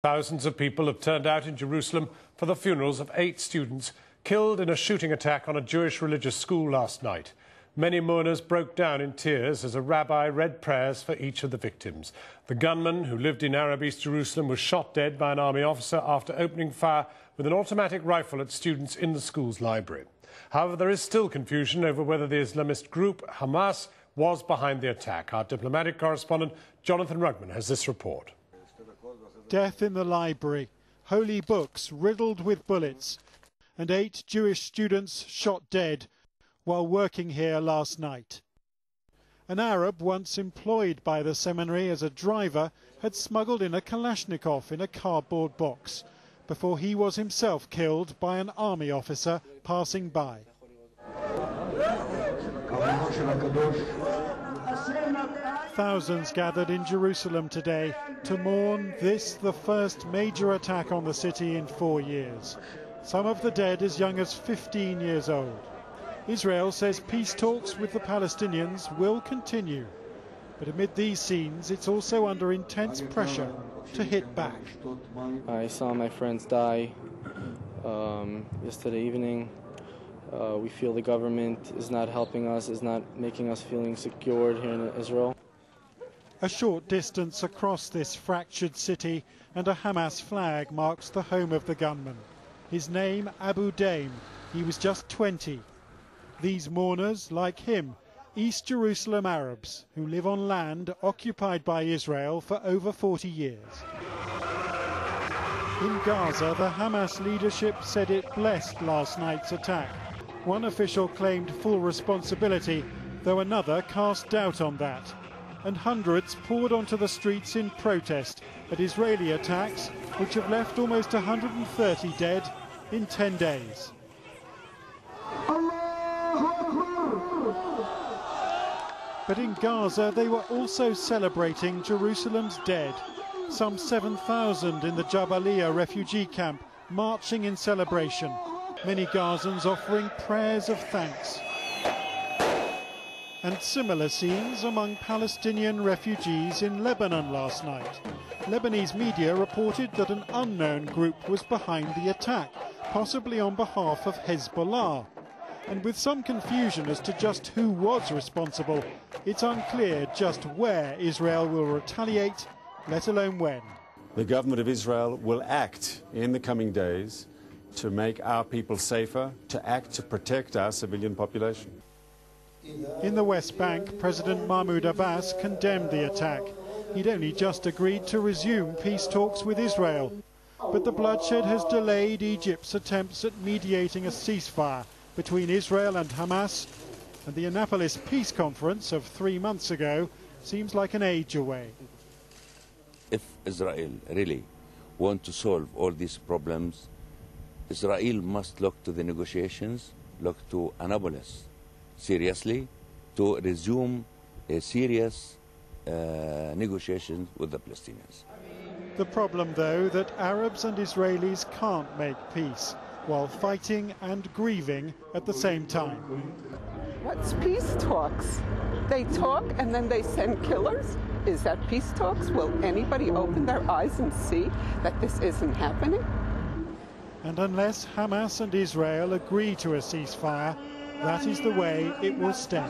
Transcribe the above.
Thousands of people have turned out in Jerusalem for the funerals of 8 students killed in a shooting attack on a Jewish religious school last night. Many mourners broke down in tears as a rabbi read prayers for each of the victims. The gunman, who lived in Arab East Jerusalem, was shot dead by an army officer after opening fire with an automatic rifle at students in the school's library. However, there is still confusion over whether the Islamist group Hamas was behind the attack. Our diplomatic correspondent Jonathan Rugman has this report. Death in the library, holy books riddled with bullets, and 8 Jewish students shot dead while working here last night. An Arab once employed by the seminary as a driver had smuggled in a kalashnikov in a cardboard box before he was himself killed by an army officer passing by. Thousands gathered in Jerusalem today to mourn this, the first major attack on the city in 4 years. Some of the dead as young as 15 years old. Israel says peace talks with the Palestinians will continue. But amid these scenes, it's also under intense pressure to hit back. I saw my friends die yesterday evening. We feel the government is not helping us, is not making us feeling secured here in Israel. A short distance across this fractured city and a Hamas flag marks the home of the gunman. His name, Abu Daim. He was just 20. These mourners, like him, East Jerusalem Arabs who live on land occupied by Israel for over 40 years. In Gaza, the Hamas leadership said it blessed last night's attack. One official claimed full responsibility, though another cast doubt on that. And hundreds poured onto the streets in protest at Israeli attacks, which have left almost 130 dead in 10 days. But in Gaza, they were also celebrating Jerusalem's dead. Some 7,000 in the Jabalia refugee camp marching in celebration. Many Gazans offering prayers of thanks. And similar scenes among Palestinian refugees in Lebanon last night. Lebanese media reported that an unknown group was behind the attack, possibly on behalf of Hezbollah. And with some confusion as to just who was responsible, it's unclear just where Israel will retaliate, let alone when. The government of Israel will act in the coming days to make our people safer, to act to protect our civilian population. In the West Bank, President Mahmoud Abbas condemned the attack. He'd only just agreed to resume peace talks with Israel. But the bloodshed has delayed Egypt's attempts at mediating a ceasefire between Israel and Hamas, and the Annapolis Peace Conference of 3 months ago seems like an age away. If Israel really wants to solve all these problems, Israel must look to the negotiations, look to Annapolis seriously, to resume a serious negotiations with the Palestinians. The problem, though, that Arabs and Israelis can't make peace while fighting and grieving at the same time. What's peace talks? They talk and then they send killers? Is that peace talks? Will anybody open their eyes and see that this isn't happening? And unless Hamas and Israel agree to a ceasefire, that is the way it will stay.